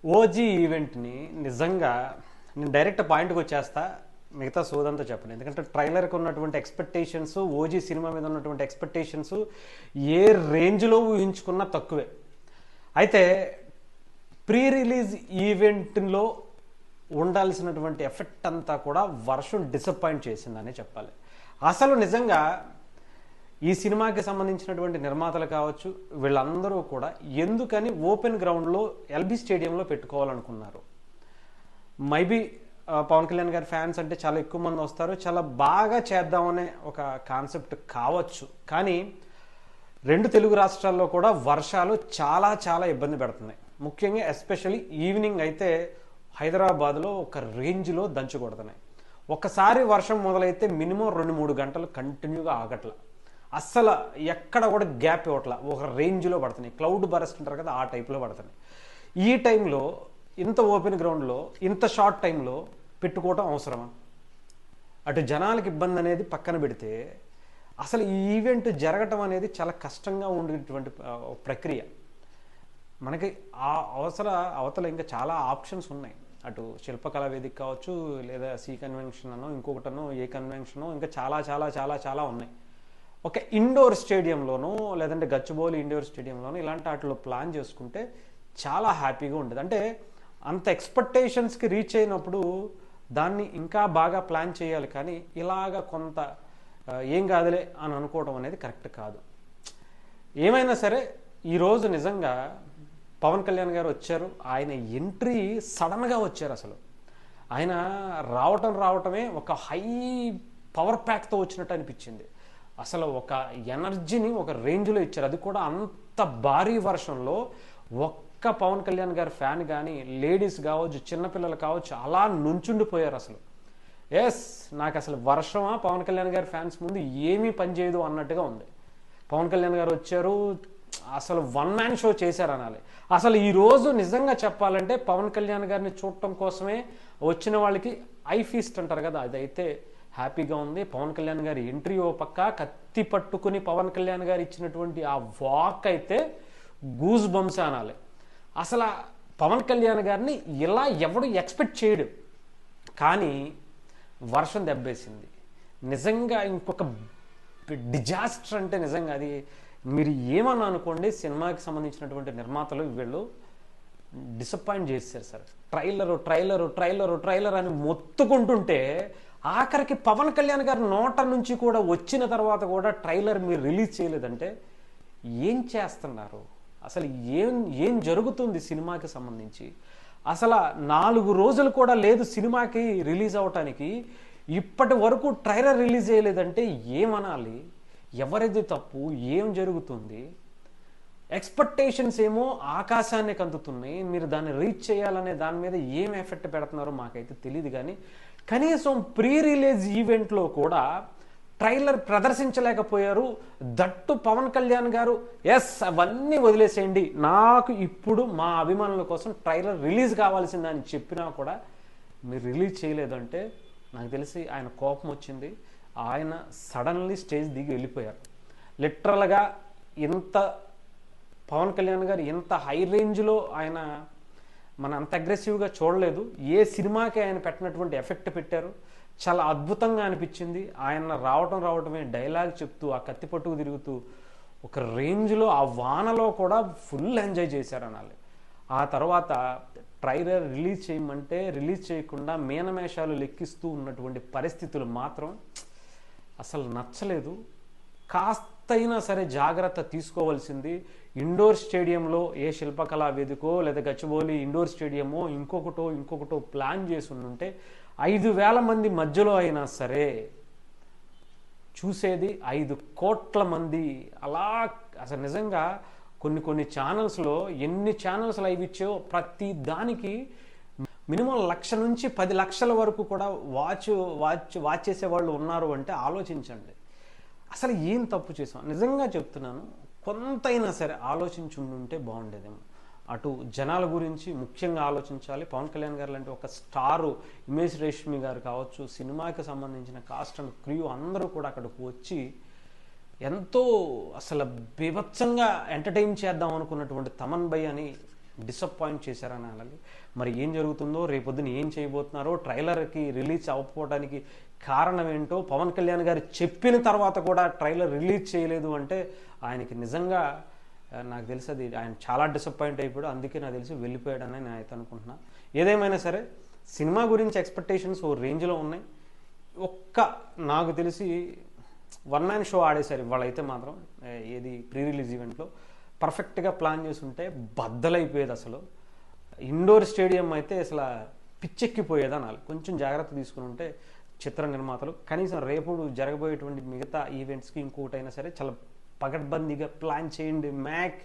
OG ఈవెంట్ని నిజంగా నేను direct పాయింట్కి వచ్చేస్తా. మిగతా సోదంతా చెప్పను, ఎందుకంటే ట్రైలర్కి ఉన్నటువంటి ఎక్స్పెక్టేషన్స్, ఓజీ సినిమా మీద ఉన్నటువంటి ఎక్స్పెక్టేషన్స్ ఏ రేంజ్లో ఊహించుకున్నా తక్కువే. అయితే ప్రీ రిలీజ్ ఈవెంట్లో ఉండాల్సినటువంటి ఎఫెక్ట్ అంతా కూడా వర్షం డిసప్పాయింట్ చేసిందనే చెప్పాలి. అసలు నిజంగా ఈ సినిమాకి సంబంధించినటువంటి నిర్మాతలు కావచ్చు, వీళ్ళందరూ కూడా ఎందుకని ఓపెన్ గ్రౌండ్లో ఎల్బీ స్టేడియంలో పెట్టుకోవాలనుకున్నారు? మైబీ పవన్ కళ్యాణ్ గారి ఫ్యాన్స్ అంటే చాలా ఎక్కువ మంది వస్తారు, చాలా బాగా చేద్దామనే ఒక కాన్సెప్ట్ కావచ్చు. కానీ రెండు తెలుగు రాష్ట్రాల్లో కూడా వర్షాలు చాలా చాలా ఇబ్బంది పెడుతున్నాయి. ముఖ్యంగా ఎస్పెషల్లీ ఈవినింగ్ అయితే హైదరాబాద్లో ఒక రేంజ్లో దంచుకొడుతున్నాయి. ఒకసారి వర్షం మొదలైతే మినిమం 2-3 గంటలు కంటిన్యూగా ఆగట్ల, అస్సలు ఎక్కడ కూడా గ్యాప్ ఇవ్వట్ల, ఒక రేంజ్లో పడుతున్నాయి. క్లౌడ్ బరస్ట్ అంటారు కదా, ఆ టైప్లో పడుతున్నాయి. ఈ టైంలో ఇంత ఓపెన్ గ్రౌండ్లో ఇంత షార్ట్ టైంలో పెట్టుకోవటం అవసరమా? అటు జనాలకు ఇబ్బంది అనేది పక్కన పెడితే అసలు ఈ ఈవెంట్ జరగటం అనేది చాలా కష్టంగా ఉండేటువంటి ప్రక్రియ. మనకి ఆ అవతల ఇంకా చాలా ఆప్షన్స్ ఉన్నాయి. అటు శిల్పకళా వేదిక కావచ్చు, లేదా సి కన్వెన్షన్ అనో, ఇంకొకటనో, ఏ కన్వెన్షనో, ఇంకా చాలా చాలా చాలా చాలా ఉన్నాయి. ఒక ఇండోర్ స్టేడియంలోనూ లేదంటే గచ్చిబౌలి ఇండోర్ స్టేడియంలోనూ ఇలాంటి వాటిలో ప్లాన్ చేసుకుంటే చాలా హ్యాపీగా ఉండేది. అంటే అంత ఎక్స్పెక్టేషన్స్కి రీచ్ అయినప్పుడు దాన్ని ఇంకా బాగా ప్లాన్ చేయాలి. కానీ ఇలాగ కొంత ఏం కాదులే అని అనుకోవడం అనేది కరెక్ట్ కాదు. ఏమైనా సరే ఈరోజు నిజంగా పవన్ కళ్యాణ్ గారు వచ్చారు. ఆయన ఎంట్రీ సడన్గా వచ్చారు. అసలు ఆయన రావటమే ఒక హై పవర్ ప్యాక్తో వచ్చినట్టు అనిపించింది. అసలు ఒక ఎనర్జీని ఒక రేంజ్లో ఇచ్చారు. అది కూడా అంత భారీ వర్షంలో ఒక్క పవన్ కళ్యాణ్ గారి ఫ్యాన్ కానీ, లేడీస్ కావచ్చు, చిన్నపిల్లలు కావచ్చు, అలా నుంచుండిపోయారు. అసలు నాకు అసలు వర్షమా పవన్ కళ్యాణ్ గారి ఫ్యాన్స్ ముందు ఏమీ పనిచేయదు అన్నట్టుగా ఉంది. పవన్ కళ్యాణ్ గారు వచ్చారు, అసలు వన్ మ్యాన్ షో చేశారు అనాలి. అసలు ఈరోజు నిజంగా చెప్పాలంటే పవన్ కళ్యాణ్ గారిని చూడటం కోసమే వచ్చిన వాళ్ళకి ఐ ఫీస్ట్ అంటారు కదా, అదైతే హ్యాపీగా ఉంది. పవన్ కళ్యాణ్ గారి ఎంట్రీ ఓ పక్క, కత్తి పట్టుకుని పవన్ కళ్యాణ్ గారు ఇచ్చినటువంటి ఆ వాక్ అయితే గూస్ బంప్స్ అనాలి. అసలు పవన్ కళ్యాణ్ గారిని ఇలా ఎవడు ఎక్స్పెక్ట్ చేయడు. కానీ వర్షం దెబ్బేసింది. నిజంగా ఇంకొక డిజాస్టర్ అంటే నిజంగా అది మీరు ఏమన్నా అనుకోండి, సినిమాకి సంబంధించినటువంటి నిర్మాతలు వీళ్ళు డిసప్పాయింట్ చేశారు సార్. ట్రైలర్ అని మొత్తుకుంటుంటే ఆఖరికి పవన్ కళ్యాణ్ గారి నోట నుంచి కూడా వచ్చిన తర్వాత కూడా ట్రైలర్ మీరు రిలీజ్ చేయలేదంటే ఏం చేస్తున్నారు? అసలు ఏం జరుగుతుంది సినిమాకి సంబంధించి? అసలు 4 రోజులు కూడా లేదు సినిమాకి రిలీజ్ అవటానికి, ఇప్పటి వరకు ట్రైలర్ రిలీజ్ చేయలేదంటే ఏమనాలి? ఎవరిది తప్పు? ఏం జరుగుతుంది? ఎక్స్పెక్టేషన్స్ ఏమో ఆకాశాన్ని కందుతున్నాయి, మీరు దాన్ని రీచ్ చేయాలనే దాని మీద ఏం ఎఫెక్ట్ పెడుతున్నారో మాకైతే తెలియదు. కానీ కనీసం ప్రీ రిలీజ్ ఈవెంట్లో కూడా ట్రైలర్ ప్రదర్శించలేకపోయారు. దట్టు పవన్ కళ్యాణ్ గారు అవన్నీ వదిలేసేయండి, నాకు ఇప్పుడు మా అభిమానుల కోసం ట్రైలర్ రిలీజ్ కావాల్సిందని చెప్పినా కూడా మీరు రిలీజ్ చేయలేదంటే నాకు తెలిసి ఆయన కోపం వచ్చింది. ఆయన సడన్లీ స్టేజ్ దిగి వెళ్ళిపోయారు. లిటరల్గా ఇంత పవన్ కళ్యాణ్ గారు ఇంత హై రేంజ్లో ఆయన మన అంత అగ్రెసివ్గా చూడలేదు. ఏ సినిమాకి ఆయన పెట్టినటువంటి ఎఫెక్ట్ పెట్టారు, చాలా అద్భుతంగా అనిపించింది. ఆయన రావటమే డైలాగ్ చెప్తూ, ఆ కత్తి పట్టుకు తిరుగుతూ ఒక రేంజ్లో ఆ వానలో కూడా ఫుల్ ఎంజాయ్ చేశారు అనాలి. ఆ తర్వాత ట్రైలర్ రిలీజ్ చేయమంటే రిలీజ్ చేయకుండా మీనమేషాలు లెక్కిస్తూ ఉన్నటువంటి పరిస్థితులు మాత్రం అసలు నచ్చలేదు. కాస్తైనా సరే జాగ్రత్త తీసుకోవాల్సింది. ఇండోర్ స్టేడియంలో ఏ శిల్పకళా వేదికో లేదా గచ్చిబౌలి ఇండోర్ స్టేడియమో ఇంకొకటో ప్లాన్ చేసి ఉంటే 5,000 మంది మధ్యలో అయినా సరే చూసేది 5 కోట్ల మంది. అలా అసలు నిజంగా కొన్ని ఛానల్స్లో ఎన్ని ఛానల్స్ లైవ్ ఇచ్చాయో ప్రతి దానికి మినిమం 1,00,000 నుంచి 10 లక్షల వరకు కూడా వాచ్ చేసేవాళ్ళు ఉన్నారు అంటే ఆలోచించండి. అసలు ఏం తప్పు చేసాం? నిజంగా చెప్తున్నాను, కొంతైనా సరే ఆలోచించుంటే బాగుండేదేమో. అటు జనాల గురించి ముఖ్యంగా ఆలోచించాలి. పవన్ కళ్యాణ్ గారు లాంటి ఒక స్టారు, ఇమేజ్ రేష్మి గారు కావచ్చు, సినిమాకి సంబంధించిన కాస్ట్ అండ్ క్రూ అందరూ కూడా అక్కడికి వచ్చి ఎంతో అసలు బీభత్సంగా ఎంటర్టైన్ చేద్దాం అనుకున్నటువంటి తమన్ భయ్ అని డిసప్పాయింట్ చేశారని అనాలి. మరి ఏం జరుగుతుందో, రేపొద్దున ఏం చేయబోతున్నారో, ట్రైలర్కి రిలీజ్ అవ్వకపోవడానికి కారణం ఏంటో, పవన్ కళ్యాణ్ గారు చెప్పిన తర్వాత కూడా ట్రైలర్ రిలీజ్ చేయలేదు అంటే ఆయనకి నిజంగా నాకు తెలిసి అది ఆయన చాలా డిసప్పాయింట్ అయిపోయాడు. అందుకే నాకు తెలిసి వెళ్ళిపోయాడని నేను అయితే అనుకుంటున్నా. ఏదేమైనా సరే సినిమా గురించి ఎక్స్పెక్టేషన్స్ ఓ రేంజ్లో ఉన్నాయి. నాకు తెలిసి వన్ మ్యాన్ షో ఆడేశారు ఇవాళ అయితే మాత్రం. ఏది ప్రీ రిలీజ్ ఈవెంట్లో పర్ఫెక్ట్గా ప్లాన్ చేసుంటే బద్దలైపోయేది. అసలు ఇండోర్ స్టేడియం అయితే అసలు పిచ్చెక్కిపోయేది అనాలి. కొంచెం జాగ్రత్త తీసుకుని ఉంటే చిత్ర నిర్మాతలు కనీసం రేపు జరగబోయేటువంటి మిగతా ఈవెంట్స్కి ఇంకోటైనా సరే చాలా పగడ్బందీగా ప్లాన్ చేయండి మ్యాక్.